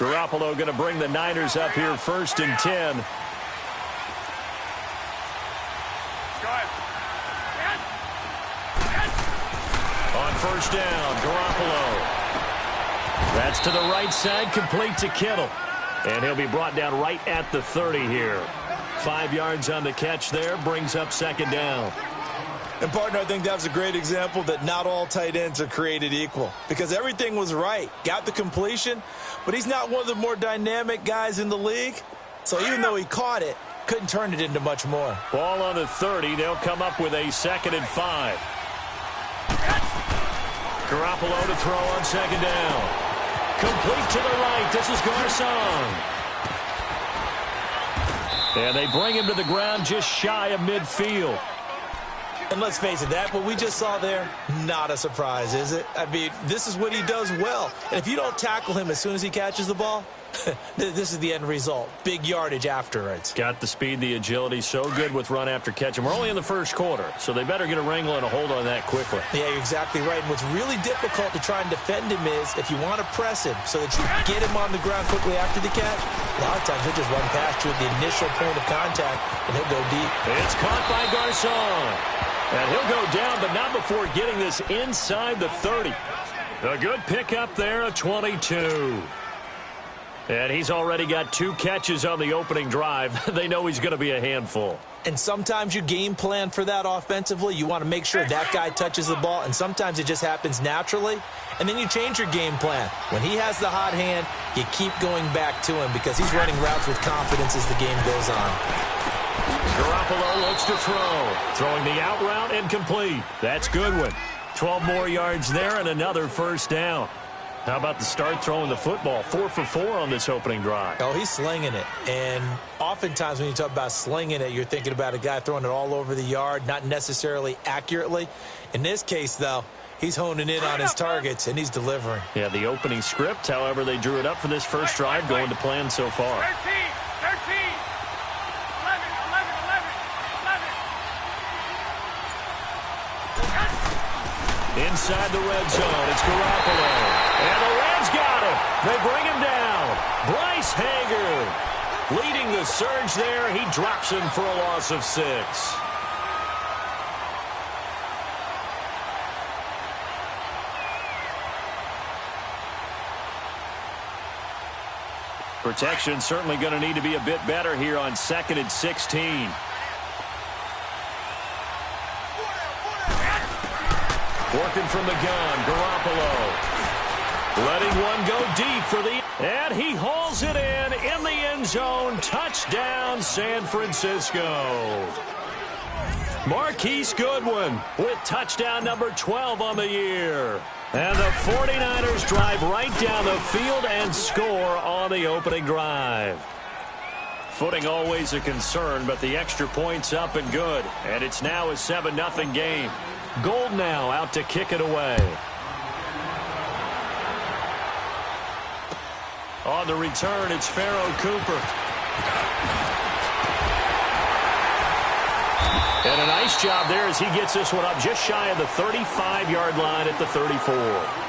Garoppolo going to bring the Niners up here 1st and 10. On 1st down, Garoppolo. That's to the right side, complete to Kittle. And he'll be brought down right at the 30 here. 5 yards on the catch there, brings up 2nd down. And, partner, I think that was a great example that not all tight ends are created equal. Because everything was right. Got the completion, but he's not one of the more dynamic guys in the league. So even though he caught it, couldn't turn it into much more. Ball on the 30. They'll come up with a 2nd and 5. Garoppolo to throw on 2nd down. Complete to the right. This is Garcon. And they bring him to the ground just shy of midfield. And let's face it, that what we just saw there, not a surprise, is it? I mean, this is what he does well. And if you don't tackle him as soon as he catches the ball, this is the end result. Big yardage afterwards. Got the speed, the agility, so good with run after catch. And we're only in the 1st quarter, so they better get a wrangle and a hold on that quickly. Yeah, you're exactly right. And what's really difficult to try and defend him is if you want to press him so that you get him on the ground quickly after the catch, a lot of times he'll just run past you at the initial point of contact, and he'll go deep. It's caught by Garcon. And he'll go down, but not before getting this inside the 30. A good pickup there, a 22. And he's already got 2 catches on the opening drive. They know he's going to be a handful. And sometimes you game plan for that offensively. You want to make sure that guy touches the ball, and sometimes it just happens naturally. And then you change your game plan. When he has the hot hand, you keep going back to him because he's running routes with confidence as the game goes on. Garoppolo looks to throw. Throwing the out route incomplete. That's Goodwin. 12 more yards there and another 1st down. How about the start throwing the football? 4 for 4 on this opening drive. Oh, he's slinging it. And oftentimes when you talk about slinging it, you're thinking about a guy throwing it all over the yard, not necessarily accurately. In this case, though, he's honing in on his targets, and he's delivering. Yeah, the opening script, however, they drew it up for this first drive, going to plan so far. 13, 11, 11. Inside the red zone, it's Garoppolo. And the Rams got him. They bring him down. Bryce Hager leading the surge there. He drops him for a loss of 6. Protection certainly going to need to be a bit better here on 2nd and 16. Working from the gun, Garoppolo. Letting one go deep for the... And he hauls it in the end zone. Touchdown, San Francisco. Marquise Goodwin with touchdown number 12 on the year. And the 49ers drive right down the field and score on the opening drive. Footing always a concern, but the extra point's up and good. And it's now a 7-0 game. Gold now out to kick it away. On the return, it's Pharaoh Cooper. And a nice job there as he gets this one up just shy of the 35-yard line at the 34.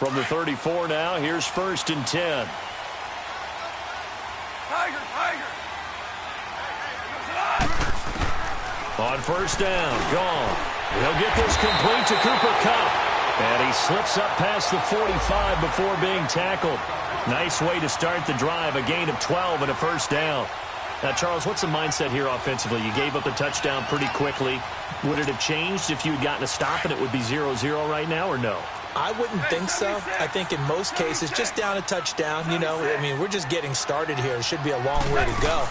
From the 34 now, here's 1st and 10. On 1st down, gone. He'll get this complete to Cooper Kupp. And he slips up past the 45 before being tackled. Nice way to start the drive, a gain of 12 and a 1st down. Now, Charles, what's the mindset here offensively? You gave up a touchdown pretty quickly. Would it have changed if you had gotten a stop and it would be 0-0 right now, or no? I wouldn't think so. I think in most cases, just down a touchdown, you know, I mean, we're just getting started here. It should be a long way to go.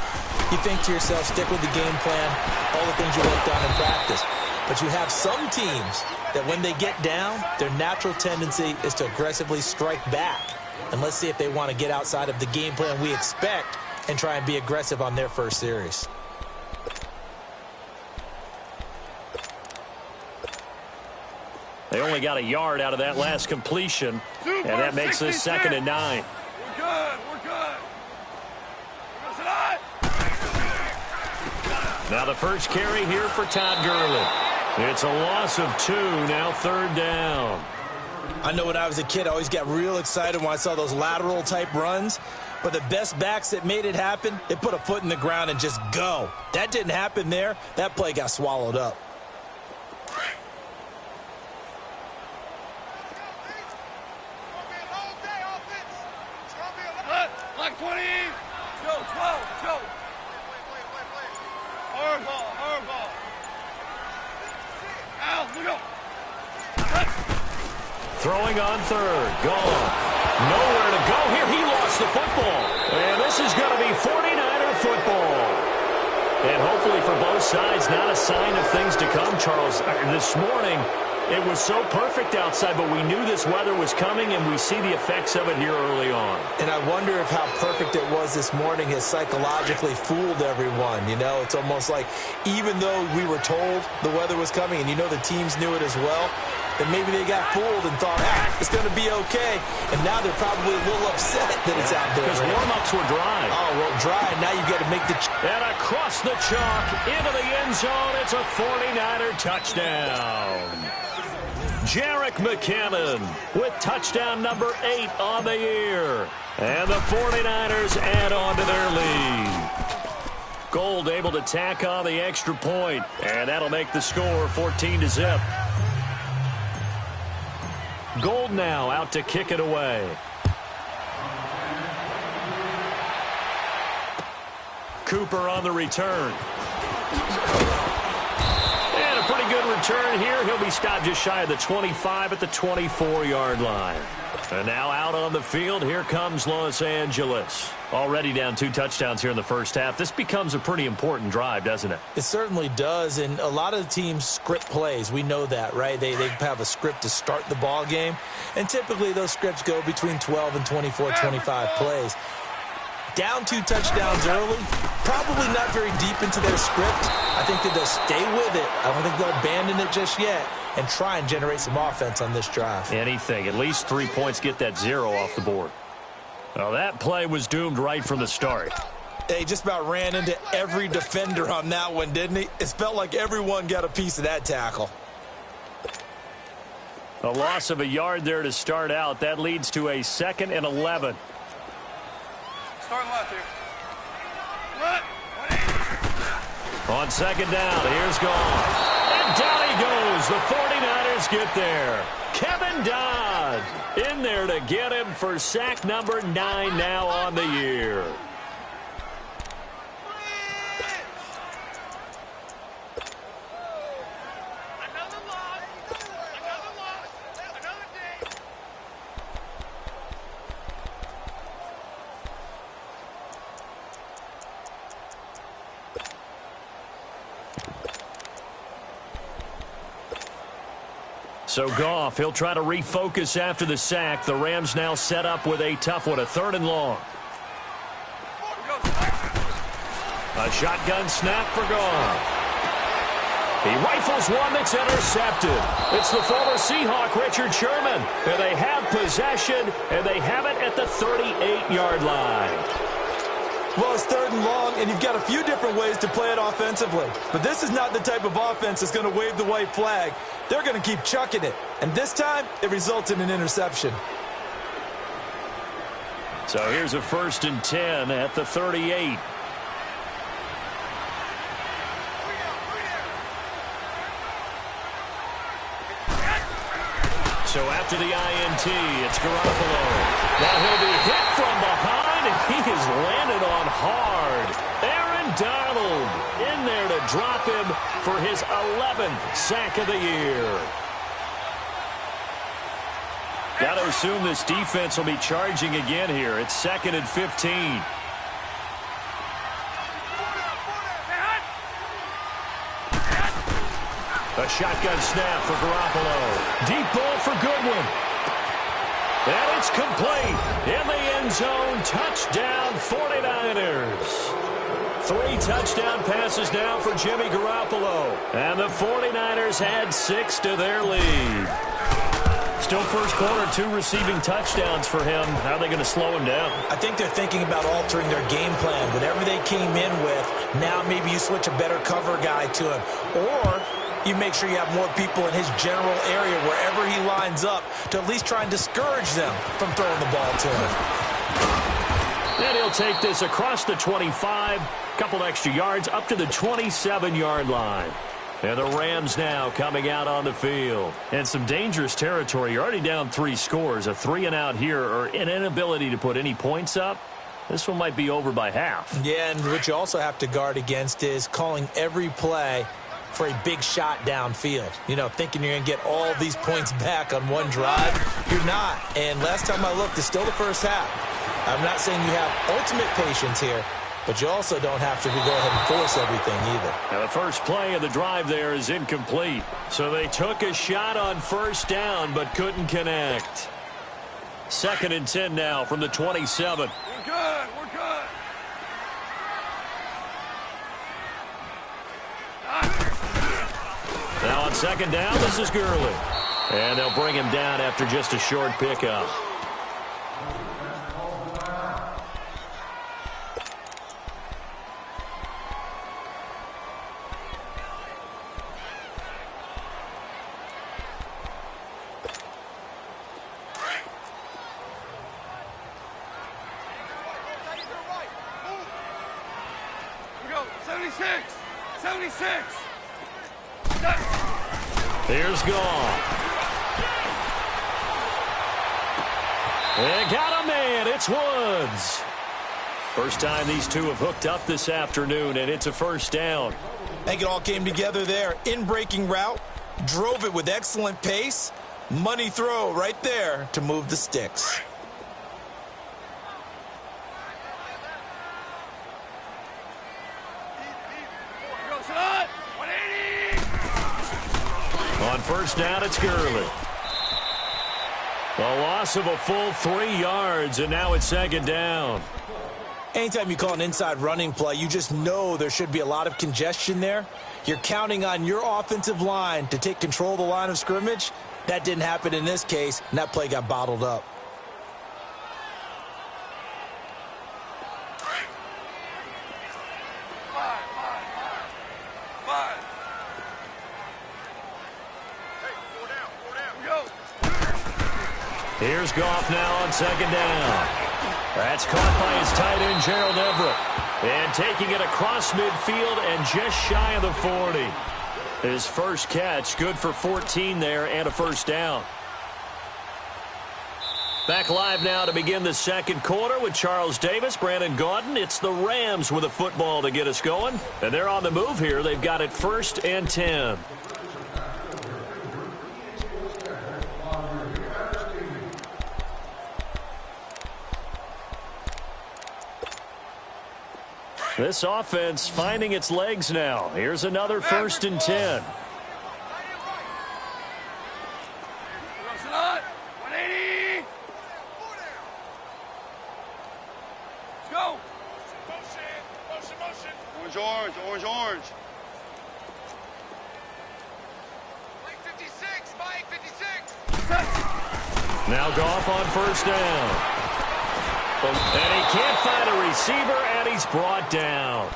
You think to yourself, stick with the game plan, all the things you worked on in practice. But you have some teams that when they get down, their natural tendency is to aggressively strike back. And let's see if they want to get outside of the game plan we expect and try and be aggressive on their first series. They only got a yard out of that last completion, and that makes this 2nd and 9. We're good. We're good. Now the first carry here for Todd Gurley. It's a loss of 2, now 3rd down. I know when I was a kid, I always got real excited when I saw those lateral-type runs. But the best backs that made it happen, they put a foot in the ground and just go. That didn't happen there. That play got swallowed up. Like 20. Joe, 12. Joe. Hard ball. Al, look up. Throwing on 3rd. Gone. Nowhere to go here. He lost the football. And this is going to be 49er football. And hopefully for both sides, not a sign of things to come, Charles. This morning, it was so perfect outside, but we knew this weather was coming, and we see the effects of it here early on. And I wonder if how perfect it was this morning has psychologically fooled everyone. You know, it's almost like even though we were told the weather was coming, and you know the teams knew it as well, that maybe they got fooled and thought, it's going to be okay. And now they're probably a little upset that it's out there. Because warm-ups were dry. Oh, well, dry. Now you got to make the... And across the chalk, into the end zone, it's a 49er touchdown. Jerick McKinnon with touchdown number 8 on the year. And the 49ers add on to their lead. Gold able to tack on the extra point, and that'll make the score 14-0. Gold now out to kick it away. Cooper on the return. And a pretty good return here. He'll be stopped just shy of the 25 at the 24-yard line. And now out on the field, here comes Los Angeles. Already down 2 touchdowns here in the first half. This becomes a pretty important drive, doesn't it? It certainly does, and a lot of the teams script plays. We know that, right? They have a script to start the ball game, and typically those scripts go between 12 and 24, 25 plays. Down 2 touchdowns early, probably not very deep into their script. I think that they'll stay with it. I don't think they'll abandon it just yet and try and generate some offense on this drive. Anything. At least 3 points, get that 0 off the board. Well, that play was doomed right from the start. He just about ran into every defender on that one, didn't he? It felt like everyone got a piece of that tackle. A loss of a yard there to start out. That leads to a 2nd and 11. Start left here. What? On 2nd down, here's Goff. And down he goes. The 49ers get there. Kevin Dodd in there to get him for sack number 9 now on the year. So Goff, he'll try to refocus after the sack. The Rams now set up with a tough one, a 3rd and long. A shotgun snap for Goff. He rifles one that's intercepted. It's the former Seahawk, Richard Sherman. And they have possession, and they have it at the 38-yard line. Well, it's 3rd and long, and you've got a few different ways to play it offensively. But this is not the type of offense that's going to wave the white flag. They're going to keep chucking it. And this time, it results in an interception. So here's a 1st and 10 at the 38. So after the INT, it's Garoppolo. Now he'll be hit from behind, and he is landed on hard. Aaron Donald in there to drop him for his 11th sack of the year. Got to assume this defense will be charging again here. It's 2nd and 15. A shotgun snap for Garoppolo. Deep ball for Goodwin. And it's complete. In the end zone. Touchdown 49ers. 3 touchdown passes now for Jimmy Garoppolo. And the 49ers add 6 to their lead. Still first quarter, 2 receiving touchdowns for him. How are they going to slow him down? I think they're thinking about altering their game plan. Whatever they came in with, now maybe you switch a better cover guy to him. Or you make sure you have more people in his general area wherever he lines up to at least try and discourage them from throwing the ball to him. And he'll take this across the 25, couple extra yards up to the 27-yard line. And the Rams now coming out on the field. And some dangerous territory. You're already down 3 scores. A 3-and-out here or an inability to put any points up. This one might be over by half. Yeah, and what you also have to guard against is calling every play for a big shot downfield. You know, thinking you're going to get all these points back on one drive. You're not. And last time I looked, it's still the first half. I'm not saying you have ultimate patience here, but you also don't have to go ahead and force everything either. Now, the first play of the drive there is incomplete. So they took a shot on first down, but couldn't connect. 2nd and 10 now from the 27. We're good. We're good. Now on 2nd down, this is Gurley. And they'll bring him down after just a short pickup. Here's gone. They got a man. It's Woods. First time these two have hooked up this afternoon, and it's a first down. I think it all came together there. In-breaking route, drove it with excellent pace. Money throw right there to move the sticks. On first down, it's Gurley. A loss of a full 3 yards, and now it's 2nd down. Anytime you call an inside running play, you just know there should be a lot of congestion there. You're counting on your offensive line to take control of the line of scrimmage. That didn't happen in this case, and that play got bottled up. Here's Goff now on 2nd down. That's caught by his tight end, Gerald Everett. And taking it across midfield and just shy of the 40. His first catch, good for 14 there and a first down. Back live now to begin the 2nd quarter with Charles Davis, Brandon Gaudin. It's the Rams with a football to get us going. And they're on the move here. They've got it 1st and 10. This offense finding its legs now. Here's another 1st and 10. Let's go. Motion. Orange. Mike 56. Now Goff on first down. And he can't find a receiver, and he's brought down.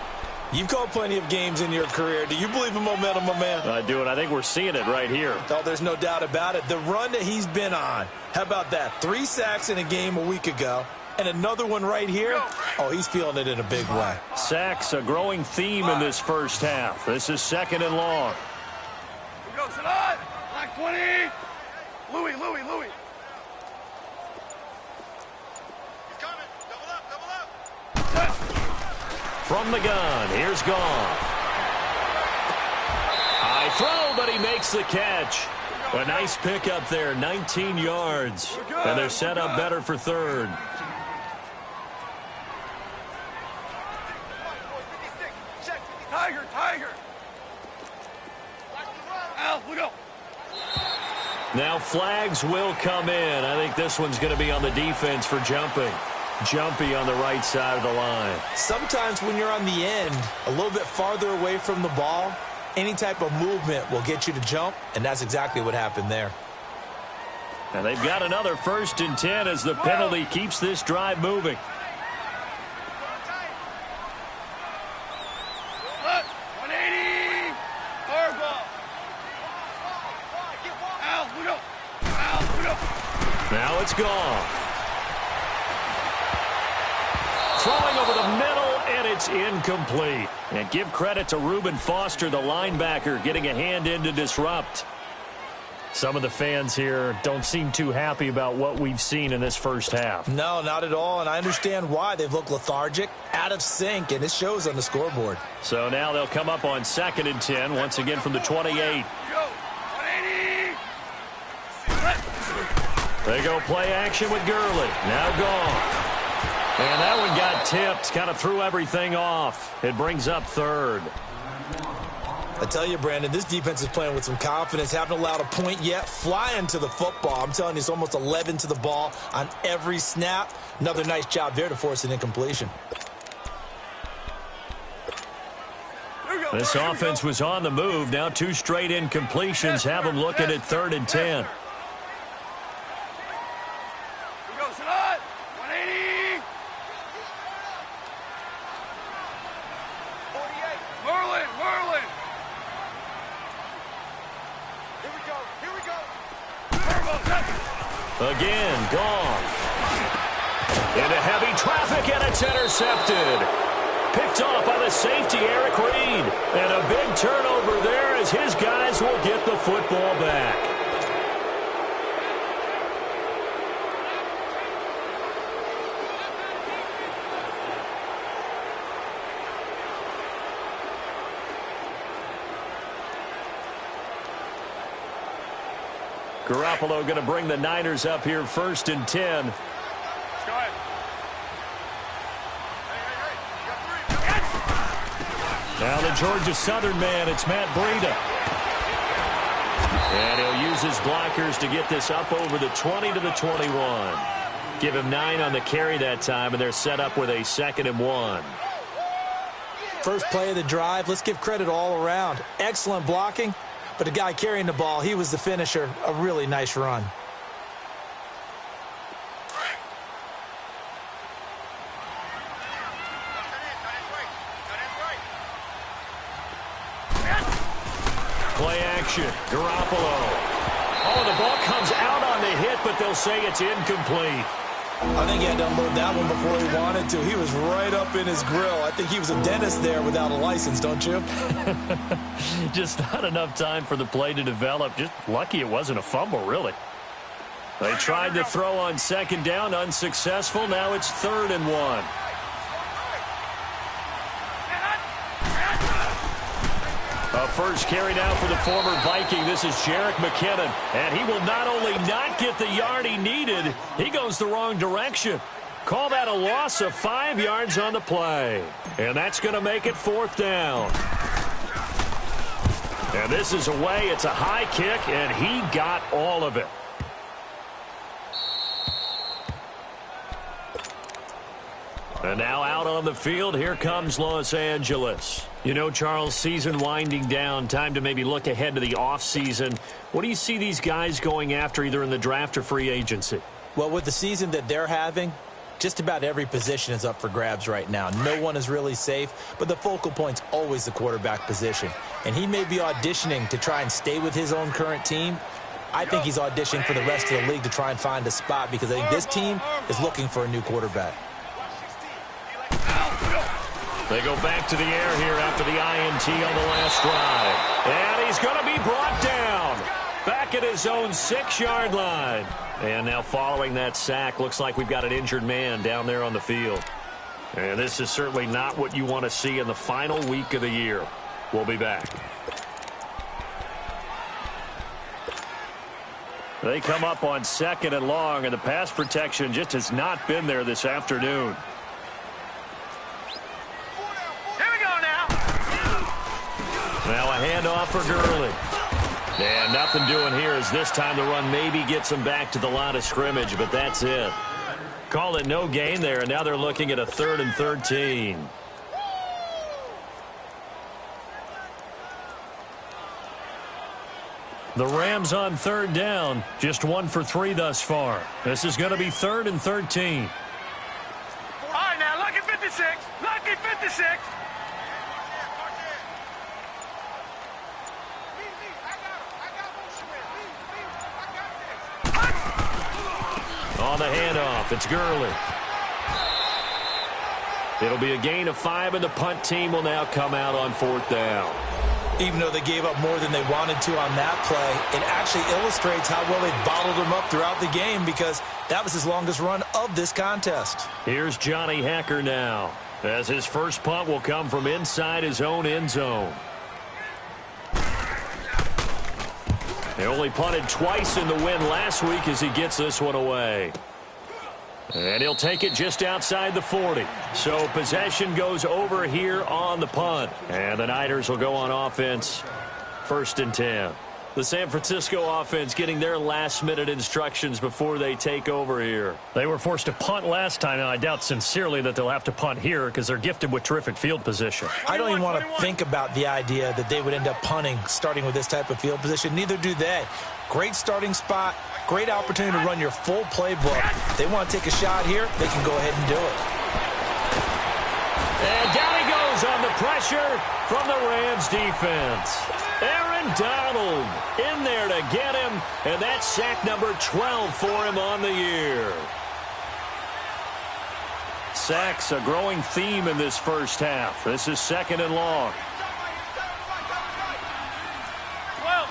You've called plenty of games in your career. Do you believe in momentum, my man? I do, and I think we're seeing it right here. Oh, there's no doubt about it. The run that he's been on. How about that? 3 sacks in a game a week ago, and another one right here. Oh, he's feeling it in a big way. Sacks, a growing theme in this first half. This is 2nd and long. Here we go, Salah. Black 20. Louis. From the gun, here's Goff. High throw, but he makes the catch. A nice pickup there, 19 yards. And they're set up better for 3rd. Tiger. Al. Now flags will come in. I think this one's going to be on the defense for jumping. Jumpy on the right side of the line. Sometimes when you're on the end, a little bit farther away from the ball, any type of movement will get you to jump, and that's exactly what happened there. And they've got another 1st and 10 as the penalty keeps this drive moving. Now it's gone. Throwing over the middle, and it's incomplete. And give credit to Reuben Foster, the linebacker, getting a hand in to disrupt. Some of the fans here don't seem too happy about what we've seen in this first half. No, not at all, and I understand why. They've looked lethargic, out of sync, and it shows on the scoreboard. So now they'll come up on 2nd and 10, once again from the 28. They go play action with Gurley. Now gone. And that one got tipped, kind of threw everything off. It brings up 3rd. I tell you, Brandon, this defense is playing with some confidence. Haven't allowed a point yet. Flying to the football. I'm telling you, it's almost 11 to the ball on every snap. Another nice job there to force an incompletion. This offense was on the move. Now 2 straight incompletions have them looking at 3rd and 10. Again, gone. Into heavy traffic, and it's intercepted. Picked off by the safety, Eric Reed. And a big turnover there as his guys will get the football back. Garoppolo going to bring the Niners up here 1st and 10. Now the Georgia Southern man, it's Matt Breida. And he'll use his blockers to get this up over the 20 to the 21. Give him 9 on the carry that time, and they're set up with a 2nd and 1. First play of the drive, let's give credit all around. Excellent blocking. But the guy carrying the ball, he was the finisher. A really nice run. Play action. Garoppolo. Oh, the ball comes out on the hit, but they'll say it's incomplete. I think he had to unload that one before he wanted to. He was right up in his grill. I think he was a dentist there without a license, don't you? Just not enough time for the play to develop. Just lucky it wasn't a fumble, really. They tried to throw on 2nd down, unsuccessful. Now it's 3rd and 1. A first carry now for the former Viking. This is Jerick McKinnon. And he will not only not get the yard he needed, he goes the wrong direction. Call that a loss of 5 yards on the play. And that's going to make it 4th down. And this is away. It's a high kick, and he got all of it. And now out on the field, here comes Los Angeles. You know, Charles, season winding down, time to maybe look ahead to the offseason. What do you see these guys going after either in the draft or free agency? Well, with the season that they're having, just about every position is up for grabs right now. No one is really safe, but the focal point's always the quarterback position. And he may be auditioning to try and stay with his own current team. I think he's auditioning for the rest of the league to try and find a spot because I think this team is looking for a new quarterback. They go back to the air here after the INT on the last drive. And he's going to be brought down back at his own 6-yard line. And now following that sack, looks like we've got an injured man down there on the field. And this is certainly not what you want to see in the final week of the year. We'll be back. They come up on 2nd and long, and the pass protection just has not been there this afternoon. Now a handoff for Gurley. And nothing doing here as this time the run maybe gets them back to the line of scrimmage, but that's it. Call it no gain there, and now they're looking at a 3rd and 13. The Rams on 3rd down, just 1 for 3 thus far. This is going to be 3rd and 13. All right, now, lucky 56. Lucky 56. On the handoff, it's Gurley. It'll be a gain of 5, and the punt team will now come out on 4th down. Even though they gave up more than they wanted to on that play, it actually illustrates how well they bottled them up throughout the game because that was his longest run of this contest. Here's Johnny Hacker now, as his first punt will come from inside his own end zone. They only punted twice in the win last week as he gets this one away. And he'll take it just outside the 40. So possession goes over here on the punt. And the Niners will go on offense, 1st and 10. The San Francisco offense getting their last-minute instructions before they take over here. They were forced to punt last time, and I doubt sincerely that they'll have to punt here because they're gifted with terrific field position. I don't even want to think about the idea that they would end up punting starting with this type of field position. Neither do they. Great starting spot, great opportunity to run your full playbook. If they want to take a shot here, they can go ahead and do it. And down he goes on the pressure from the Rams defense. Aaron Donald in there to get him, and that's sack number 12 for him on the year. Sacks a growing theme in this first half. This is 2nd and long. 12.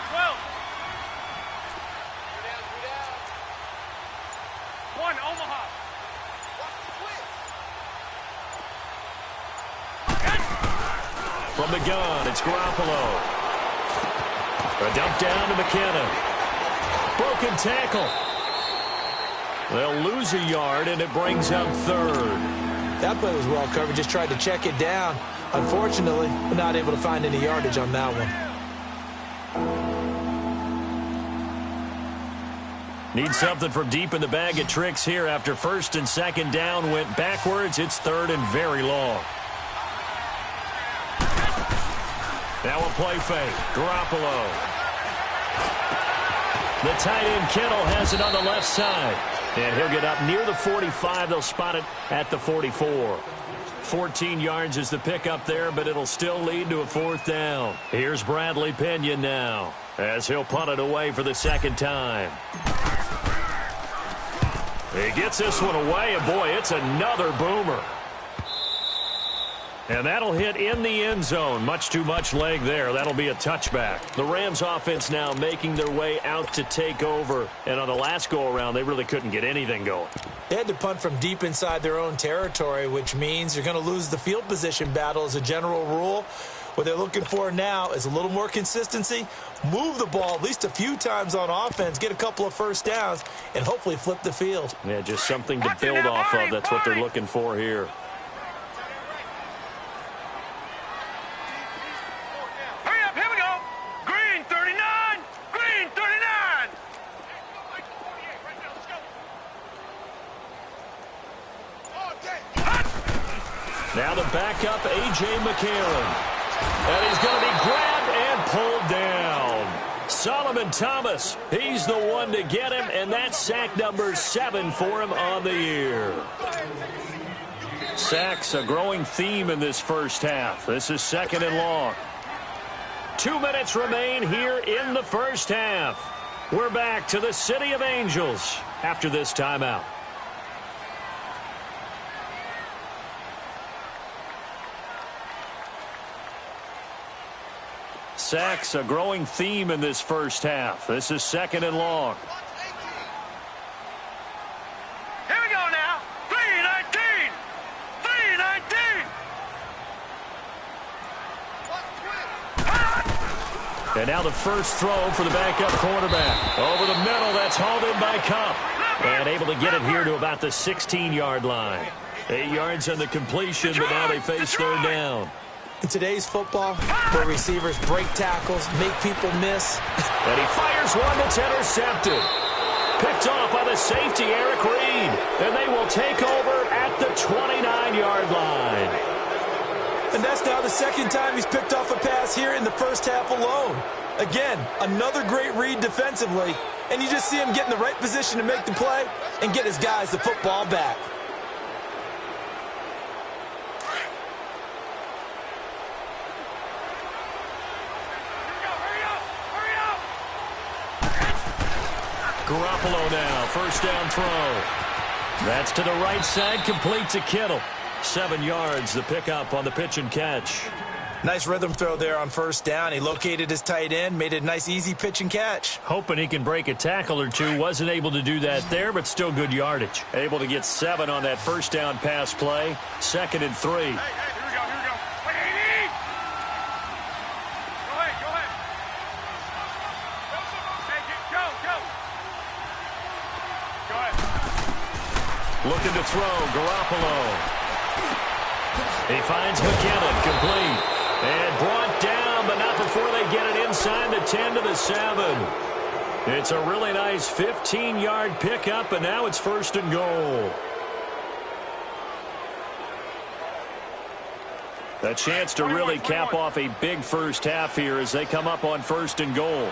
One, Omaha. From the gun, it's Garoppolo. A dump down to McKinnon. Broken tackle. They'll lose a yard, and it brings up 3rd. That play was well covered. Just tried to check it down. Unfortunately, we're not able to find any yardage on that one. Need something from deep in the bag of tricks here after 1st and 2nd down went backwards. It's 3rd and very long. Now a play fake. Garoppolo. The tight end Kittle has it on the left side. And he'll get up near the 45. They'll spot it at the 44. 14 yards is the pickup there, but it'll still lead to a 4th down. Here's Bradley Pinion now, as he'll punt it away for the 2nd time. He gets this one away, and boy, it's another boomer. And that'll hit in the end zone. Much too much leg there. That'll be a touchback. The Rams offense now making their way out to take over. And on the last go-around, they really couldn't get anything going. They had to punt from deep inside their own territory, which means you're going to lose the field position battle as a general rule. What they're looking for now is a little more consistency, move the ball at least a few times on offense, get a couple of first downs, and hopefully flip the field. Yeah, just something to build off of. That's what they're looking for here. Now the backup, A.J. McCarron. And he's going to be grabbed and pulled down. Solomon Thomas, he's the one to get him, and that's sack number 7 for him on the year. Sacks a growing theme in this first half. This is 2nd and long. 2 minutes remain here in the first half. We're back to the City of Angels after this timeout. Sacks a growing theme in this first half. This is 2nd and long. Here we go now. 3-19. 3-19. And now the first throw for the backup quarterback. Over the middle, that's hauled in by Cup. And able to get it here to about the 16-yard line. 8 yards on the completion, but now they face 3rd down. In today's football, where receivers break tackles, make people miss. And he fires one that's intercepted. Picked off by the safety, Eric Reed. And they will take over at the 29-yard line. And that's now the second time he's picked off a pass here in the first half alone. Again, another great read defensively. And you just see him get in the right position to make the play and get his guys the football back. Garoppolo now, first down throw. That's to the right side, complete to Kittle. 7 yards, the pickup on the pitch and catch. Nice rhythm throw there on first down. He located his tight end, made it a nice, easy pitch and catch. Hoping he can break a tackle or two. Wasn't able to do that there, but still good yardage. Able to get 7 on that first down pass play. 2nd and 3. Hey, here we go. Wait, AD! Go ahead. Go ahead. Looking to throw, Garoppolo. He finds McKinnon, complete. And brought down, but not before they get it inside the 10 to the 7. It's a really nice 15-yard pickup, and now it's 1st and goal. A chance to really cap off a big first half here as they come up on 1st and goal.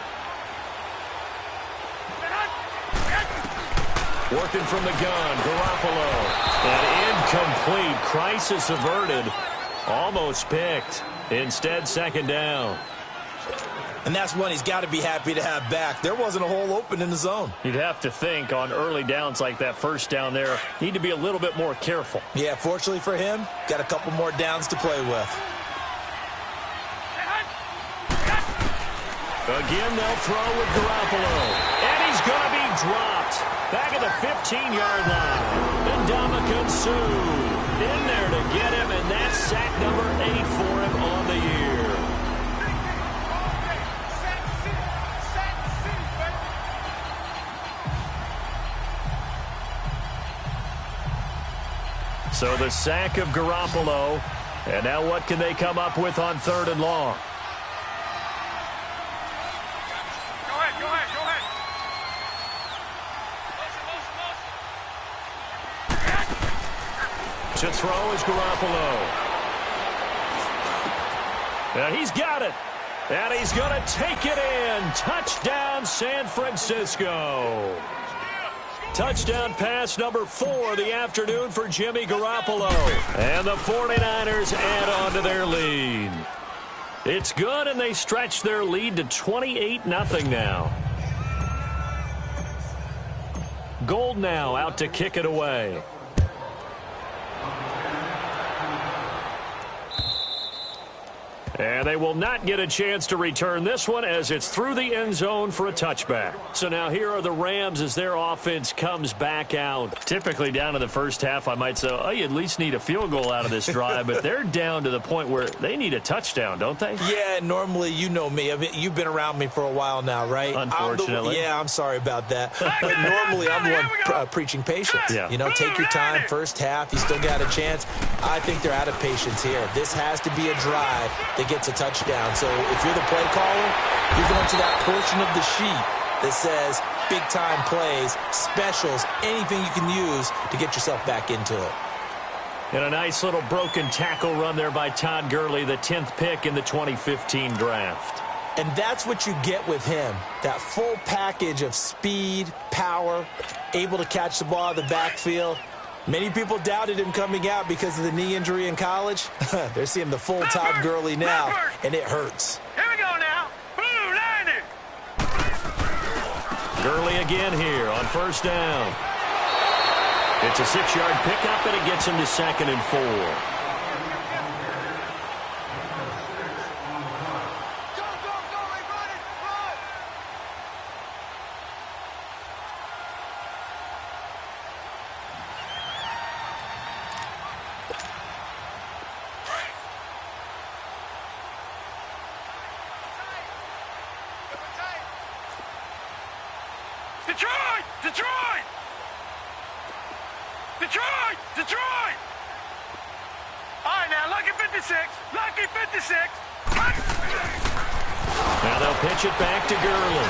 Working from the gun, Garoppolo. And incomplete. Crisis averted. Almost picked. Instead, 2nd down. And that's one he's got to be happy to have back. There wasn't a hole open in the zone. You'd have to think on early downs like that first down there, need to be a little bit more careful. Yeah, fortunately for him, got a couple more downs to play with. Again, they'll throw with Garoppolo. And he's going to be dropped. Back at the 15-yard line. And Ndamukong Suh in there to get him, and that's sack number 8 for him on the year. So the sack of Garoppolo. And now what can they come up with on 3rd and long? Go ahead. To throw is Garoppolo. And he's got it. And he's going to take it in. Touchdown, San Francisco. Touchdown pass number 4 of the afternoon for Jimmy Garoppolo. And the 49ers add on to their lead. It's good, and they stretch their lead to 28-0 now. Gold now out to kick it away. And they will not get a chance to return this one as it's through the end zone for a touchback. So now here are the Rams as their offense comes back out. Typically down in the first half, I might say, oh, you at least need a field goal out of this drive. But they're down to the point where they need a touchdown, don't they? Yeah, normally, you know me. I mean, you've been around me for a while now, right? Unfortunately. I'm sorry about that. But normally, I'm the one preaching patience. Yeah. You know, take your time. First half, you still got a chance. I think they're out of patience here. This has to be a drive that gets a touchdown. So if you're the play caller, you're going to that portion of the sheet that says big-time plays, specials, anything you can use to get yourself back into it. And a nice little broken tackle run there by Todd Gurley, the 10th pick in the 2015 draft. And that's what you get with him, that full package of speed, power, able to catch the ball out of the backfield. Many people doubted him coming out because of the knee injury in college. They're seeing the full Todd Gurley now, and it hurts. Here we go now. Blue Niner. Gurley again here on first down. It's a 6-yard pickup, and it gets him to 2nd and 4. Detroit! All right, now looking for 56. Lucky 56. Now they'll pitch it back to Gurley.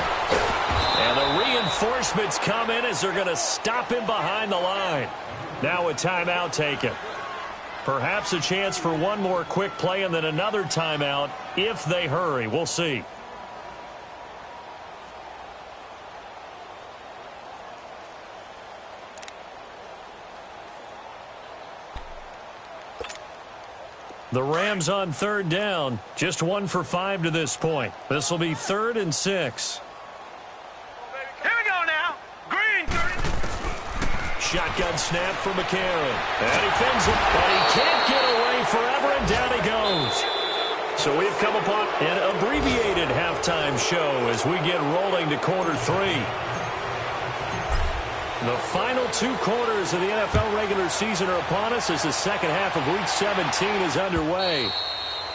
And the reinforcements come in as they're going to stop him behind the line. Now a timeout taken. Perhaps a chance for one more quick play and then another timeout if they hurry. We'll see. The Rams on third down, just 1 for 5 to this point. This will be 3rd and 6. Here we go now. Green 30. Shotgun snap for McCarron. And he fins it, but he can't get away forever, and down he goes. So we've come upon an abbreviated halftime show as we get rolling to quarter 3. The final 2 quarters of the NFL regular season are upon us as the second half of Week 17 is underway.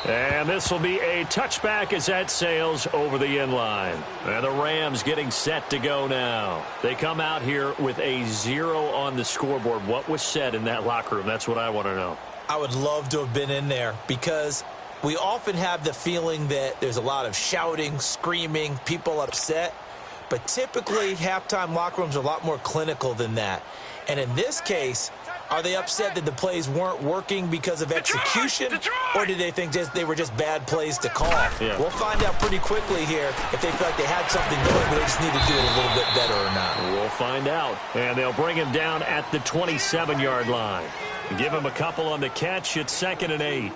And this will be a touchback as that sails over the end line. And the Rams getting set to go now. They come out here with a 0 on the scoreboard. What was said in that locker room? That's what I want to know. I would love to have been in there because we often have the feeling that there's a lot of shouting, screaming, people upset. But typically, halftime locker rooms are a lot more clinical than that. And in this case, are they upset that the plays weren't working because of execution? Or did they think they were just bad plays to call? Yeah. We'll find out pretty quickly here if they feel like they had something going, but they just need to do it a little bit better or not. We'll find out. And they'll bring him down at the 27-yard line. Give him a couple on the catch at 2nd and 8.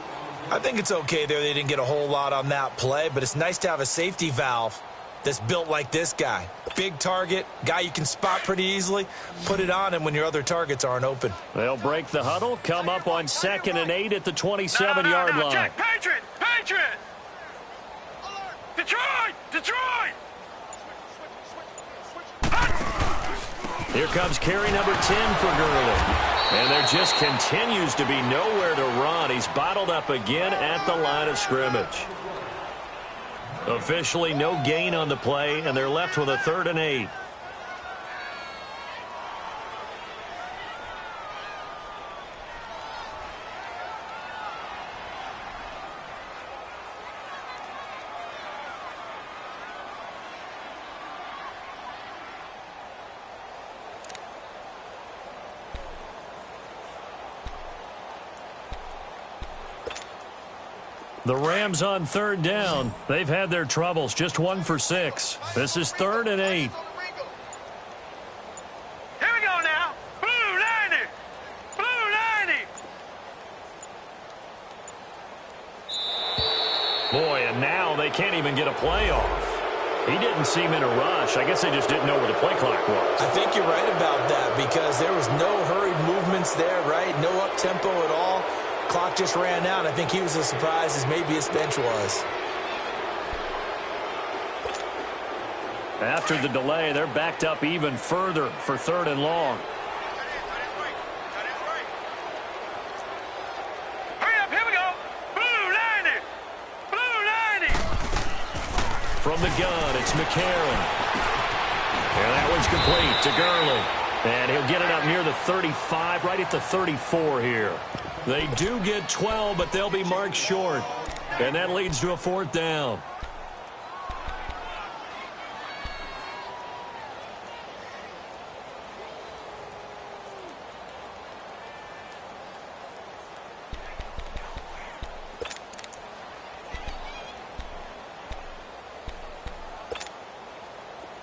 I think it's okay there. They didn't get a whole lot on that play, but it's nice to have a safety valve that's built like this guy. Big target, guy you can spot pretty easily. Put it on him when your other targets aren't open. They'll break the huddle, come up on 2nd and 8 at the 27-yard line. Check. Patriot! Patriot! Detroit! Detroit! Here comes carry number 10 for Gurley. And there just continues to be nowhere to run. He's bottled up again at the line of scrimmage. Officially no gain on the play, and they're left with a 3rd and 8. The Rams on 3rd down. They've had their troubles. Just 1 for 6. This is 3rd and 8. Here we go now. Blue 90. Blue 90. Boy, and now they can't even get a play off. He didn't seem in a rush. I guess they just didn't know where the play clock was. I think you're right about that because there was no hurried movements there, right? No up-tempo at all. Clock just ran out. I think he was as surprised as maybe his bench was. After the delay, they're backed up even further for 3rd and long. Hurry up, here we go. Blue 90. Blue 90. From the gun, it's McCarron. And that one's complete to Gurley. And he'll get it up near the 35, right at the 34 here. They do get 12, but they'll be marked short. And that leads to a 4th down.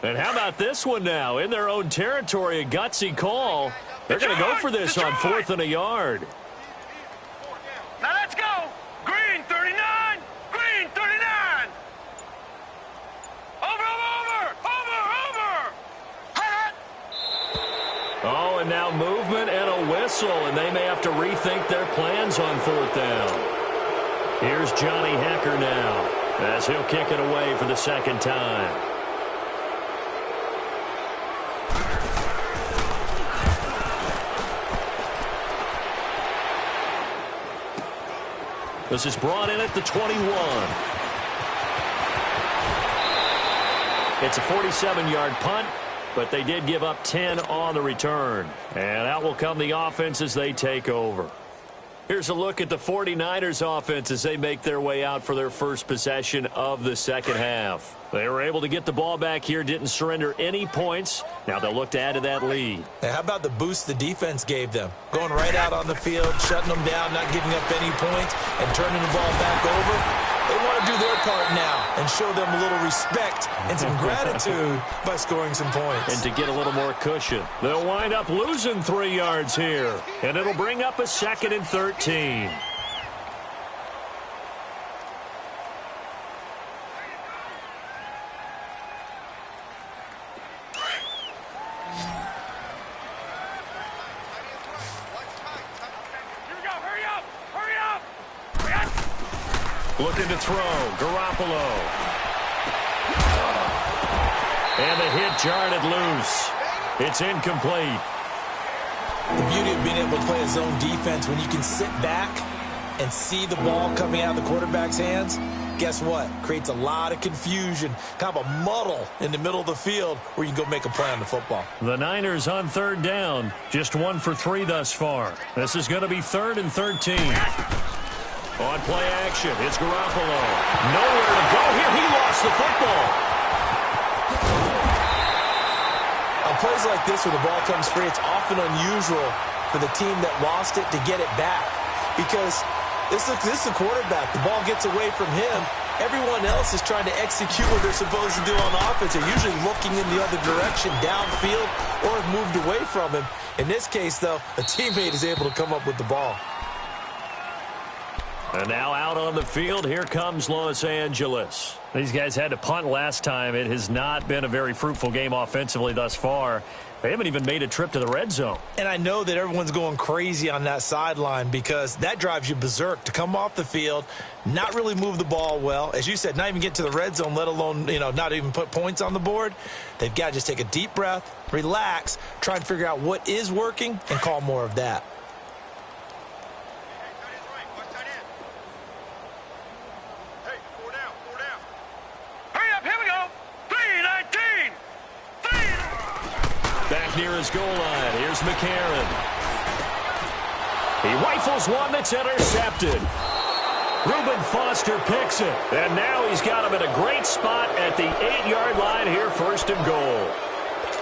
And how about this one now? In their own territory, a gutsy call. They're going to go for this on 4th and a yard. Now let's go. Green 39. Green 39. Over. Oh, and now movement and a whistle, and they may have to rethink their plans on 4th down. Here's Johnny Hecker now as he'll kick it away for the 2nd time. This is brought in at the 21. It's a 47-yard punt, but they did give up 10 on the return. And out will come the offense as they take over. Here's a look at the 49ers offense as they make their way out for their first possession of the second half. They were able to get the ball back here, didn't surrender any points. Now they'll look to add to that lead. Hey, how about the boost the defense gave them? Going right out on the field, shutting them down, not giving up any points, and turning the ball back over. They want to do their part now and show them a little respect and some gratitude by scoring some points. And to get a little more cushion. They'll wind up losing 3 yards here. And it'll bring up a 2nd and 13. Looking to throw, Garoppolo. And the hit jarred it loose. It's incomplete. The beauty of being able to play a zone defense when you can sit back and see the ball coming out of the quarterback's hands, guess what? Creates a lot of confusion, kind of a muddle in the middle of the field where you can go make a play on the football. The Niners on 3rd down, just 1 for 3 thus far. This is going to be 3rd and 13. On play action, it's Garoppolo. Nowhere to go here. He lost the football. On plays like this where the ball comes free, it's often unusual for the team that lost it to get it back. Because this is a quarterback. The ball gets away from him. Everyone else is trying to execute what they're supposed to do on offense. They're usually looking in the other direction, downfield, or have moved away from him. In this case, though, a teammate is able to come up with the ball. And now out on the field, here comes Los Angeles. These guys had to punt last time. It has not been a very fruitful game offensively thus far. They haven't even made a trip to the red zone. And I know that everyone's going crazy on that sideline because that drives you berserk to come off the field, not really move the ball well. As you said, not even get to the red zone, let alone, not even put points on the board. They've got to just take a deep breath, relax, try and figure out what is working, and call more of that. Near his goal line. Here's McCarron. He rifles one that's intercepted. Reuben Foster picks it. And now he's got him in a great spot at the 8-yard line here, 1st and goal.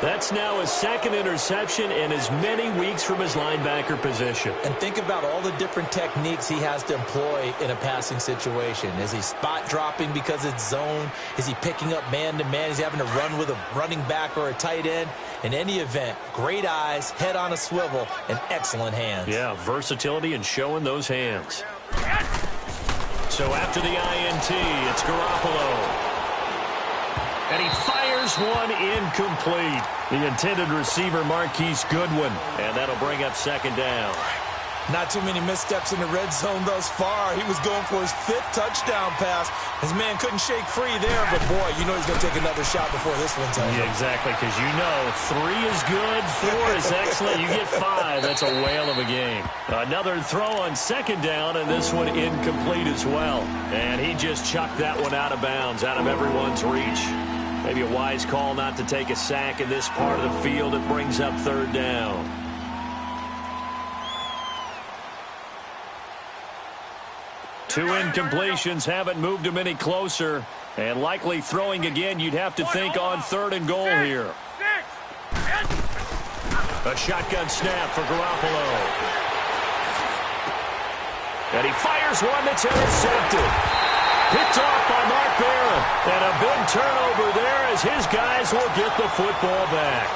That's now his 2nd interception in as many weeks from his linebacker position. And think about all the different techniques he has to employ in a passing situation. Is he spot dropping because it's zone? Is he picking up man-to-man? Is he having to run with a running back or a tight end? In any event, great eyes, head on a swivel, and excellent hands. Yeah, versatility and showing those hands. So after the INT, it's Garoppolo. And he fires one incomplete. The intended receiver, Marquise Goodwin. And that'll bring up 2nd down. Not too many missteps in the red zone thus far. He was going for his 5th touchdown pass. His man couldn't shake free there, but boy, he's going to take another shot before this one's over. Yeah, exactly, because 3 is good, 4 is excellent. You get 5, that's a whale of a game. Another throw on 2nd down, and this one incomplete as well. And he just chucked that one out of bounds, out of everyone's reach. Maybe a wise call not to take a sack in this part of the field. It brings up 3rd down. Two incompletions haven't moved him any closer. And likely throwing again, you'd have to think on 3rd and goal here. A shotgun snap for Garoppolo. And he fires one that's intercepted. Picked off by Mark Barron. And a big turnover there as his guys will get the football back.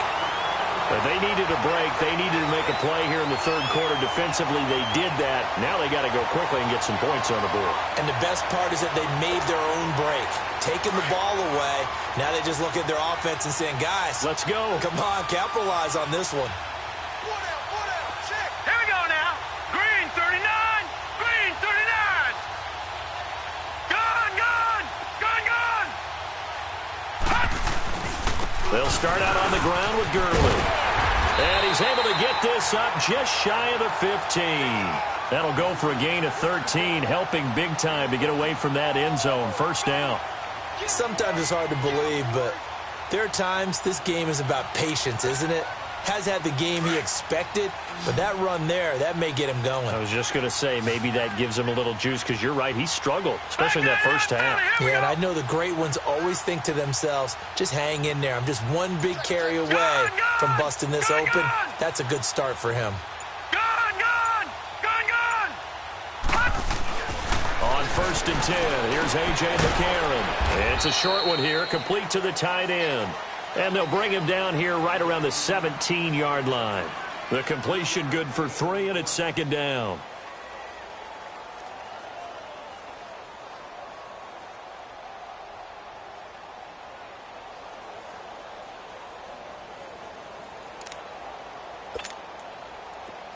They needed a break. They needed to make a play here in the 3rd quarter. Defensively, they did that. Now they got to go quickly and get some points on the board. And the best part is that they made their own break. Taking the ball away. Now they just look at their offense and saying, guys, let's go. Come on, capitalize on this one. Here we go now. Green 39. Green 39. Gone, gone. Gone, gone. They'll start out on the ground with Gurley. And he's able to get this up just shy of the 15. That'll go for a gain of 13, helping big time to get away from that end zone. 1st down. Sometimes it's hard to believe, but there are times this game is about patience, isn't it? has had the game he expected, but that run there, that may get him going. I was just going to say, maybe that gives him a little juice, because you're right, he struggled, especially in that first half. Yeah, and I know the great ones always think to themselves, just hang in there. I'm just one big carry away from busting this open. That's a good start for him. On 1st and 10, here's A.J. McCarron. It's a short one here, complete to the tight end. And they'll bring him down here right around the 17-yard line. The completion good for 3, and it's 2nd down.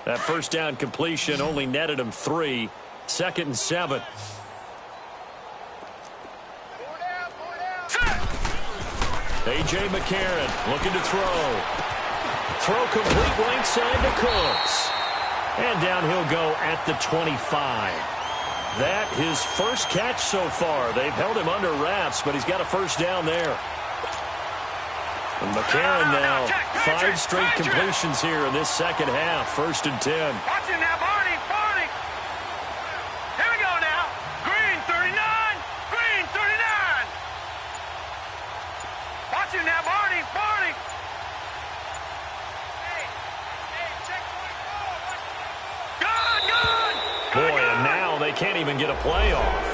That first down completion only netted him 3. 2nd and 7. A.J. McCarron looking to throw. Throw complete right side to Cooks. And down he'll go at the 25. That his first catch so far. They've held him under wraps, but he's got a first down there. And McCarron now 5 straight completions here in this second half. 1st and 10. Watch it now, Barney. Here we go now. Green 39. Green 39. Watch it now, Barney. Boy, and now they can't even get a play off.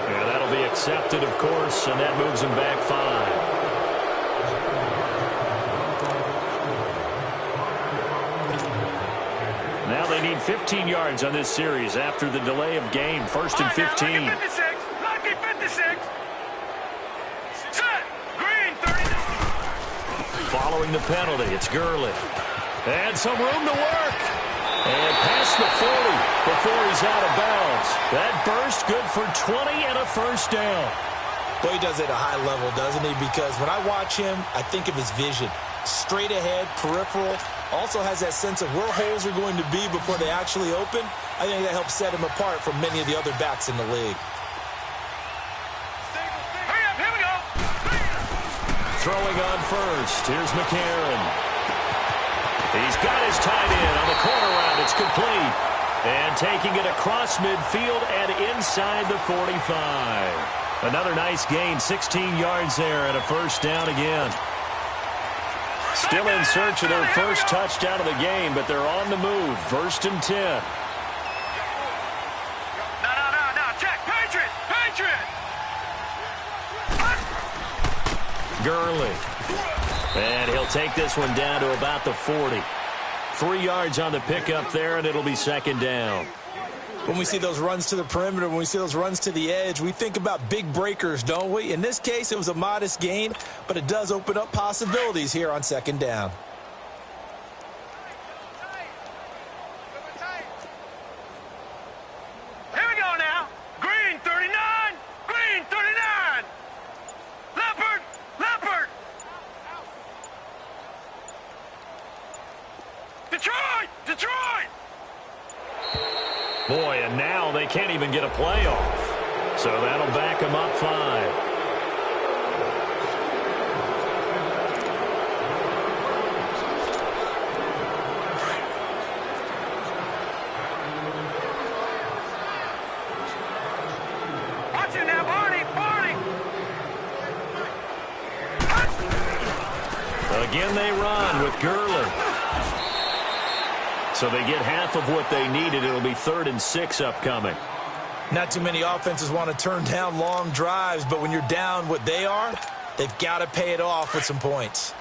Yeah, that'll be accepted, of course, and that moves them back 5. Now they need 15 yards on this series after the delay of game. 1st and 15. Lucky 56. Set. Green 39. Following the penalty, it's Gurley. And some room to work. And past the 40 before he's out of bounds. That burst good for 20 and a first down. Boy, he does it at a high level, doesn't he? Because when I watch him, I think of his vision. Straight ahead, peripheral. Also has that sense of where holes are going to be before they actually open. I think that helps set him apart from many of the other backs in the league. Hurry up, here we go. Throwing on first. Here's McCarron. He's got his tight end on the corner route. It's complete. And taking it across midfield and inside the 45. Another nice gain. 16 yards there and a first down again. Still in search of their first touchdown of the game, but they're on the move. 1st and 10. No. Check. Patriot. Gurley. And he'll take this one down to about the 40. 3 yards on the pickup there, and it'll be 2nd down. When we see those runs to the perimeter, when we see those runs to the edge, we think about big breakers, don't we? In this case, it was a modest gain, but it does open up possibilities here on 2nd down. Here we go now. Green 39. Green 39. Leopard. Detroit. Boy, and now they can't even get a play off. So that'll back them up 5. Watch it now, Barney. Again they run with Gurley. So they get half of what they needed. It'll be 3rd and 6 upcoming. Not too many offenses want to turn down long drives, but when you're down what they are, they've got to pay it off with some points.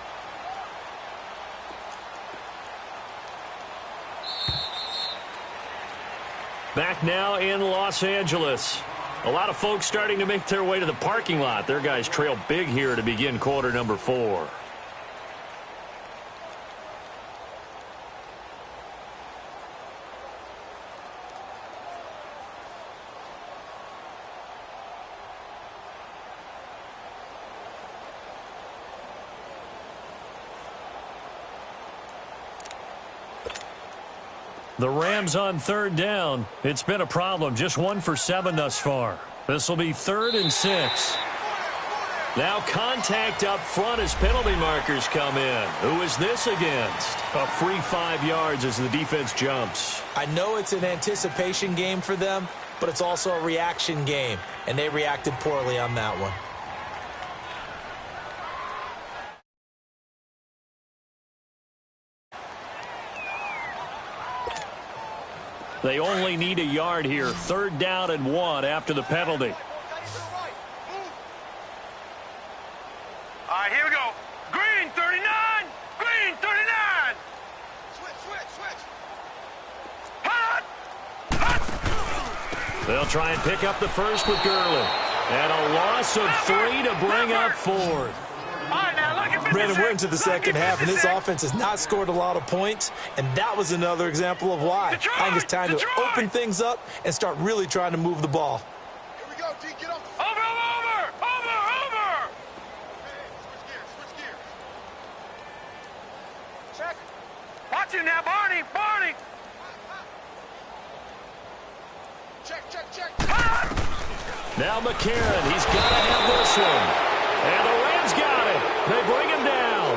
Back now in Los Angeles. A lot of folks starting to make their way to the parking lot. Their guys trail big here to begin quarter number 4. The Rams on 3rd down. It's been a problem. Just 1 for 7 thus far. This will be 3rd and 6. Now contact up front as penalty markers come in. Who is this against? A free 5 yards as the defense jumps. I know it's an anticipation game for them, but it's also a reaction game, and they reacted poorly on that one. They only need a yard here. 3rd down and 1 after the penalty. All right, here we go. Green 39. Green 39. Switch. Hot. They'll try and pick up the first with Gurley. And a loss of 3 to bring up 4th. All right, now look at 56. Brandon, we're into the second half, and this offense has not scored a lot of points, and that was another example of why. I think it's time to open things up and start really trying to move the ball. Here we go, D. Get off the over. Switch gears. Check. Watch him now, Barney. Check. Now McCarron, he's got to have this one. And the Rams got it. They bring him down.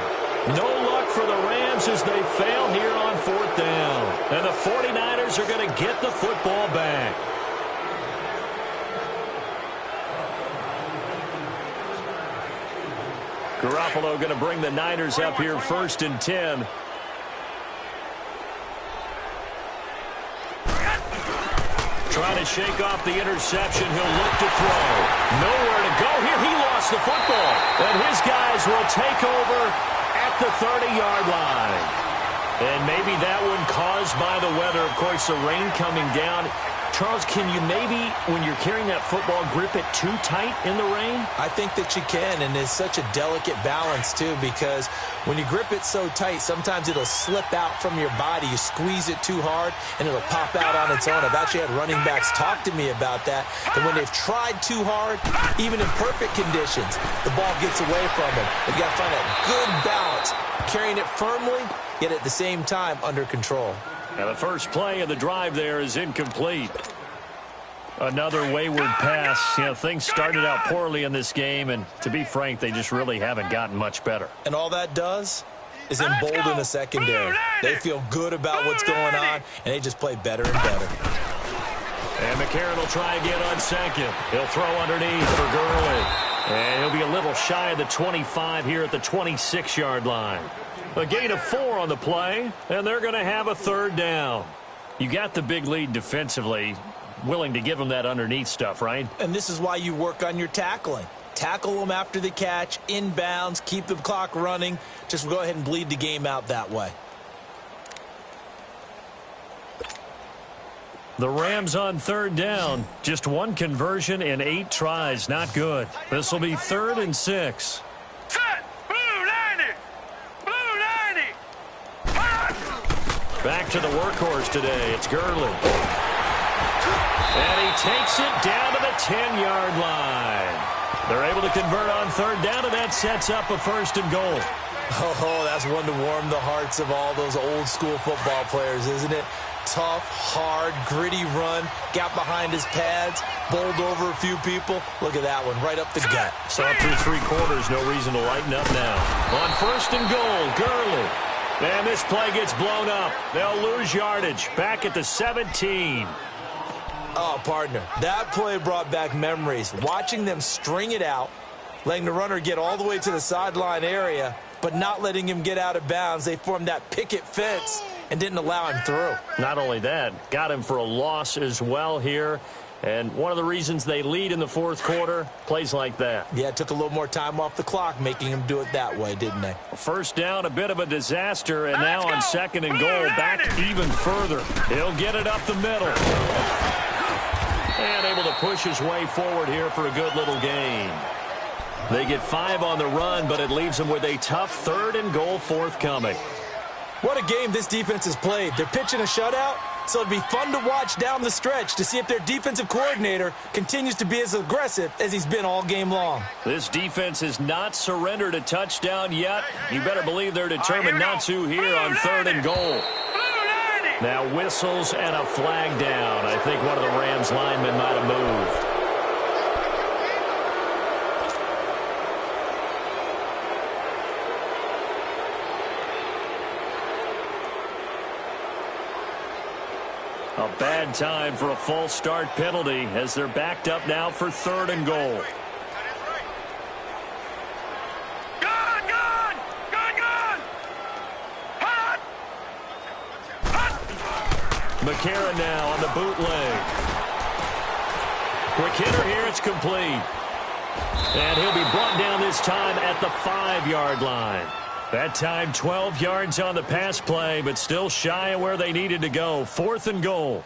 No luck for the Rams as they fail here on 4th down. And the 49ers are going to get the football back. Garoppolo going to bring the Niners up here 1st and 10. Trying to shake off the interception. He'll look to throw. Nowhere to go here. He lost the football. And his guys will take over at the 30-yard line. And maybe that one caused by the weather. Of course, the rain coming down. Charles, can you maybe, when you're carrying that football, grip it too tight in the rain? I think that you can, and it's such a delicate balance, too, because when you grip it so tight, sometimes it'll slip out from your body. You squeeze it too hard, and it'll pop out on its own. I've actually had running backs talk to me about that when they've tried too hard, even in perfect conditions, the ball gets away from them. They've got to find that good balance, carrying it firmly, yet at the same time under control. And the first play of the drive there is incomplete. Another wayward pass. You know, things started out poorly in this game, and to be frank, they just really haven't gotten much better. And all that does is embolden the secondary. They feel good about what's going on, and they just play better and better. And McCarron will try again on 2nd. He'll throw underneath for Gurley. And he'll be a little shy of the 25 here at the 26-yard line. A gain of 4 on the play, and they're going to have a 3rd down. You got the big lead defensively, willing to give them that underneath stuff, right? And this is why you work on your tackling. Tackle them after the catch, inbounds, keep the clock running. Just go ahead and bleed the game out that way. The Rams on 3rd down. Just 1 conversion in 8 tries. Not good. This will be 3rd and 6. Set. Blue 90. Back to the workhorse today. It's Gurley. And he takes it down to the 10-yard line. They're able to convert on 3rd down, and that sets up a 1st and goal. Oh, that's one to warm the hearts of all those old-school football players, isn't it? Tough, hard, gritty run, got behind his pads, bowled over a few people. Look at that one, right up the gut. Saw it through 3 quarters, no reason to lighten up now. On 1st and goal, Gurley. And this play gets blown up. They'll lose yardage. Back at the 17. Oh, partner, that play brought back memories. Watching them string it out, letting the runner get all the way to the sideline area, but not letting him get out of bounds. They formed that picket fence and didn't allow him through. Not only that, got him for a loss as well here. And one of the reasons they lead in the 4th quarter, plays like that. Yeah, it took a little more time off the clock, making him do it that way, didn't they? 1st down, a bit of a disaster, and now on 2nd and goal, back even further. He'll get it up the middle. And able to push his way forward here for a good little gain. They get 5 on the run, but it leaves them with a tough 3rd and goal forthcoming. What a game this defense has played. They're pitching a shutout, so it'd be fun to watch down the stretch to see if their defensive coordinator continues to be as aggressive as he's been all game long. This defense has not surrendered a touchdown yet. You better believe they're determined not to here on 3rd and goal. Now whistles and a flag down. I think one of the Rams linemen might have moved. bad time for a false start penalty as they're backed up now for 3rd and goal. McCarron now on the bootleg. Quick hitter here, it's complete. And he'll be brought down this time at the 5-yard line. That time 12 yards on the pass play, but still shy of where they needed to go. 4th and goal.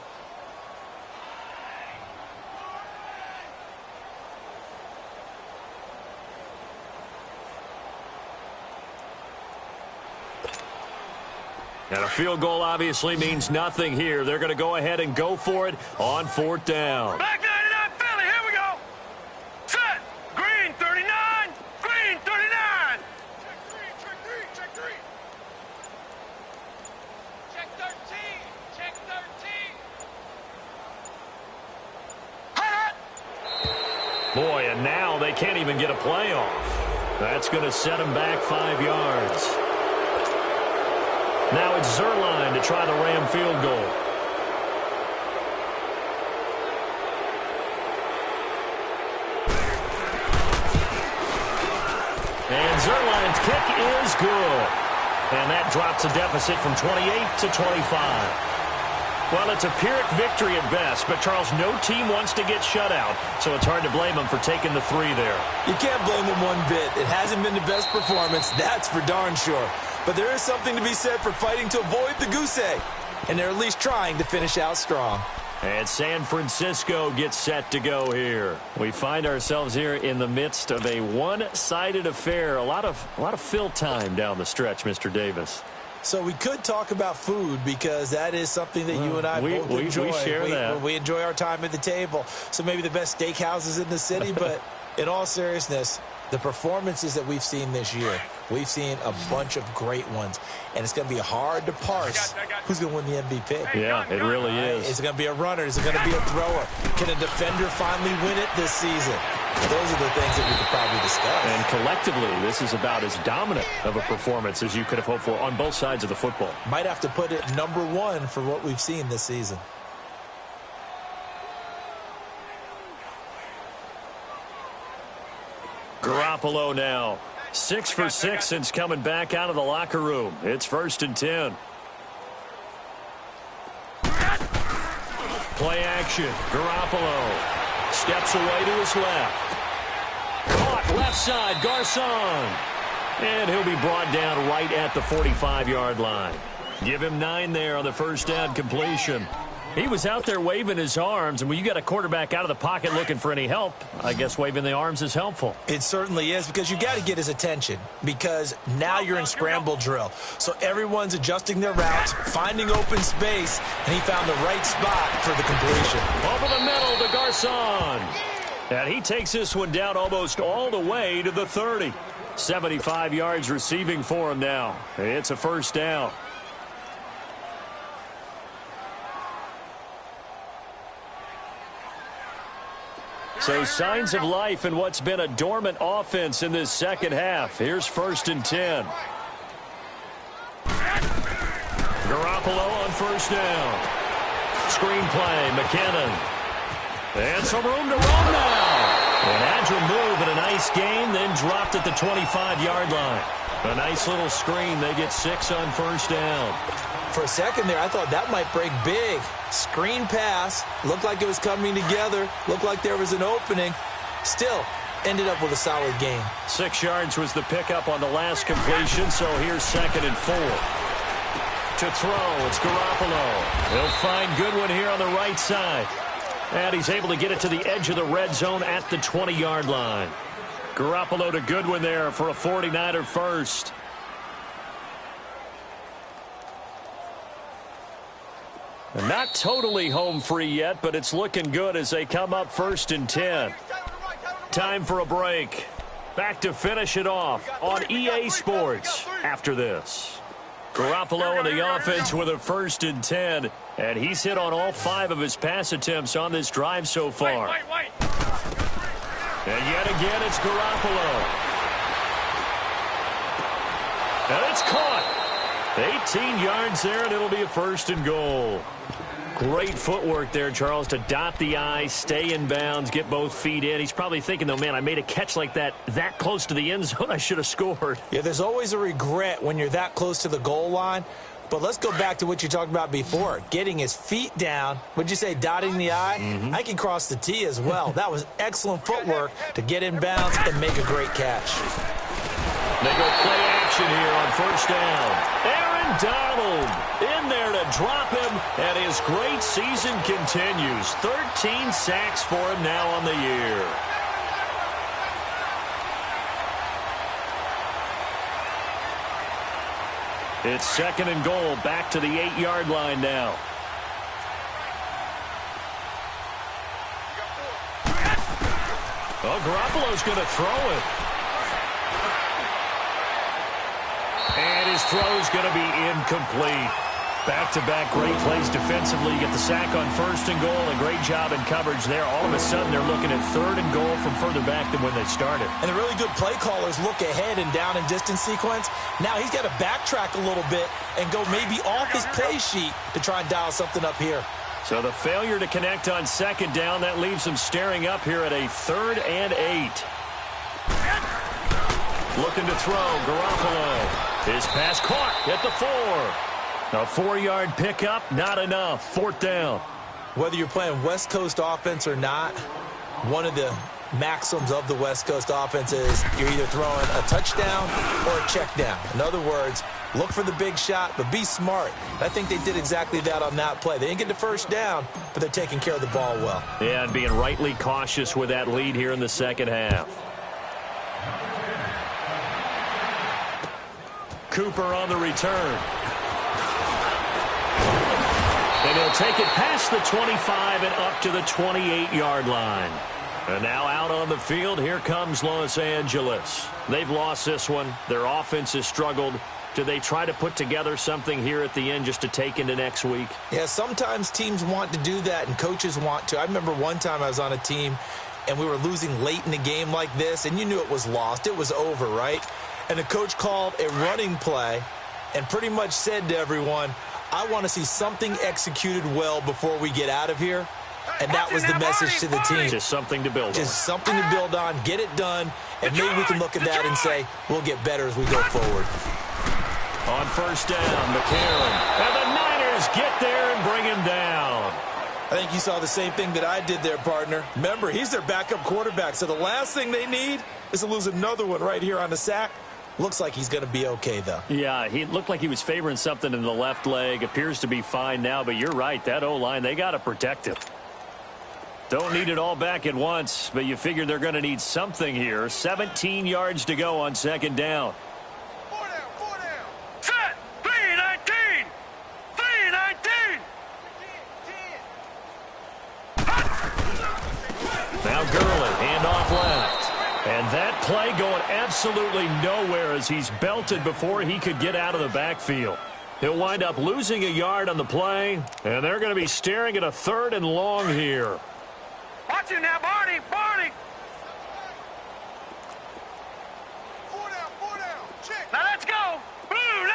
And a field goal obviously means nothing here. They're going to go ahead and go for it on 4th down. Back 99, Philly, here we go. Set. Green, 39. Green, 39. Check green, check green. Check 13, check 13. Boy, and now they can't even get a play off. That's going to set them back 5 yards. Now it's Zerline to try the Ram field goal. And Zerline's kick is good. And that drops a deficit from 28 to 25. Well, it's a Pyrrhic victory at best, but, Charles, no team wants to get shut out, so it's hard to blame them for taking the 3 there. You can't blame them one bit. It hasn't been the best performance, that's for darn sure. But there is something to be said for fighting to avoid the goose egg, and they're at least trying to finish out strong. And San Francisco gets set to go here. We find ourselves here in the midst of a one-sided affair. A lot of fill time down the stretch, Mr. Davis. So we could talk about food because that is something that you and I both enjoy. We share that. We enjoy our time at the table. So maybe the best steakhouses in the city, but in all seriousness, the performances that we've seen this year, we've seen a bunch of great ones, and it's going to be hard to parse who's going to win the MVP. Yeah, it really is. Is it going to be a runner? Is it going to be a thrower? Can a defender finally win it this season? Those are the things that we could probably discuss. And collectively, this is about as dominant of a performance as you could have hoped for on both sides of the football. Might have to put it #1 for what we've seen this season. Garoppolo now. 6 for 6 since coming back out of the locker room. It's 1st and 10. Play action. Garoppolo steps away to his left. Caught left side. Garcon. And he'll be brought down right at the 45-yard line. Give him 9 there on the first down completion. He was out there waving his arms, and when you got a quarterback out of the pocket looking for any help, I guess waving the arms is helpful. It certainly is, because you got to get his attention, because now you're in scramble drill. So everyone's adjusting their routes, finding open space, and he found the right spot for the completion. Over the middle to Garcon. And he takes this one down almost all the way to the 30. 75 yards receiving for him now. It's a first down. So signs of life in what's been a dormant offense in this second half. Here's 1st and 10. Garoppolo on first down. Screen play, McKinnon. And some room to run now. An agile move and a nice gain, then dropped at the 25-yard line. A nice little screen. They get 6 on first down. For a second there, I thought that might break big. Screen pass. Looked like it was coming together. Looked like there was an opening. Still, ended up with a solid gain. 6 yards was the pickup on the last completion, so here's 2nd and 4. To throw, it's Garoppolo. He'll find Goodwin here on the right side. And he's able to get it to the edge of the red zone at the 20-yard line. Garoppolo to Goodwin there for a 49er first. And not totally home free yet, but it's looking good as they come up 1st and 10. Time for a break. Back to finish it off on EA Sports after this. Garoppolo in the offense with a 1st and 10, and he's hit on all 5 of his pass attempts on this drive so far. And yet again, it's Garoppolo. And it's caught. 18 yards there, and it'll be a 1st and goal. Great footwork there, Charles, to dot the I, stay in bounds, get both feet in. He's probably thinking, though, man, I made a catch like that close to the end zone. I should have scored. Yeah, there's always a regret when you're that close to the goal line. But let's go back to what you talked about before, getting his feet down. Would you say dotting the I? I can cross the T as well. That was excellent footwork to get in bounds and make a great catch. They go play action here on first down. Aaron Donald in there to drop him, and his great season continues. 13 sacks for him now on the year. It's second and goal, back to the 8-yard line now. Oh, Garoppolo's going to throw it. And his throw's going to be incomplete. Back-to-back great plays defensively. You get the sack on first and goal. A great job in coverage there. All of a sudden, they're looking at third and goal from further back than when they started. And the really good play callers look ahead and down and distance sequence. Now he's got to backtrack a little bit and go maybe off his play sheet to try and dial something up here. So the failure to connect on second down, that leaves him staring up here at a 3rd and 8. Looking to throw, Garoppolo. His pass caught at the 4. A 4-yard pickup, not enough. 4th down. Whether you're playing West Coast offense or not, one of the maxims of the West Coast offense is you're either throwing a touchdown or a check down. In other words, look for the big shot, but be smart. I think they did exactly that on that play. They didn't get the first down, but they're taking care of the ball well. Yeah, and being rightly cautious with that lead here in the second half. Cooper on the return. And he'll take it past the 25 and up to the 28-yard line. And now out on the field, here comes Los Angeles. They've lost this one. Their offense has struggled. Do they try to put together something here at the end just to take into next week? Yeah, sometimes teams want to do that, and coaches want to. I remember one time I was on a team, and we were losing late in the game like this, and you knew it was lost. It was over, right? And the coach called a running play and pretty much said to everyone, I want to see something executed well before we get out of here. And that was the message to the team. Just something to build on. Just something to build on, get it done, and maybe we can look at that and say, we'll get better as we go forward. On first down, McCarron. And the Niners get there and bring him down. I think you saw the same thing that I did there, partner. Remember, he's their backup quarterback, so the last thing they need is to lose another one right here on the sack. Looks like he's going to be okay, though. Yeah, he looked like he was favoring something in the left leg. Appears to be fine now, but you're right. That O-line, they got to protect him. Don't need it all back at once, but you figure they're going to need something here. 17 yards to go on second down. 4 down. Set. 3-19. 3-19. Now Gurley, handoff left. And that play going absolutely nowhere as he's belted before he could get out of the backfield. He'll wind up losing a yard on the play, and they're going to be staring at a 3rd and long here. Watch him now, Barney. 4 down. Check. Now let's go. Boom,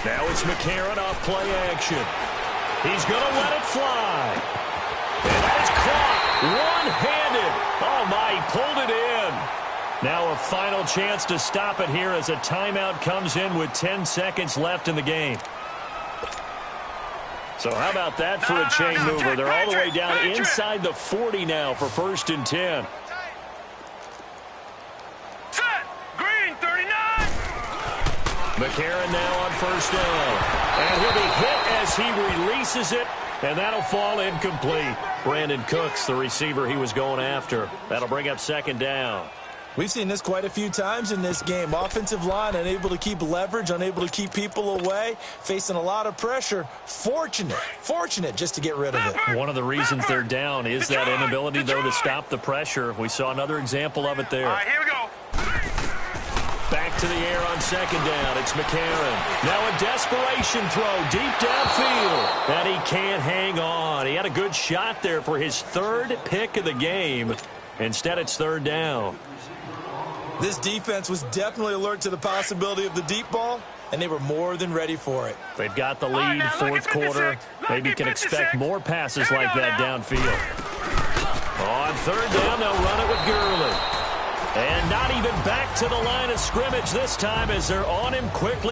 now it's McCarron off play action. He's going to let it fly. And that's caught one-handed. Oh, my, he pulled it in. Now a final chance to stop it here as a timeout comes in with 10 seconds left in the game. So how about that for a chain mover? They're all the way down inside the 40 now for 1st and 10. Set. Green, 39. McCarron now on first down. And he'll be hit as he releases it, and that'll fall incomplete. Brandon Cooks, the receiver he was going after. That'll bring up second down. We've seen this quite a few times in this game. Offensive line unable to keep leverage, unable to keep people away, facing a lot of pressure. Fortunate just to get rid of it. One of the reasons they're down is that inability, though, to stop the pressure. We saw another example of it there. All right, here we go. Back to the air on second down. It's McCarron. Now a desperation throw deep downfield. And he can't hang on. He had a good shot there for his 3rd pick of the game. Instead, it's 3rd down. This defense was definitely alert to the possibility of the deep ball, and they were more than ready for it. They've got the lead, fourth quarter. Maybe can expect more passes like that downfield. On third down, they'll run it with Gurley. And not even back to the line of scrimmage this time as they're on him quickly.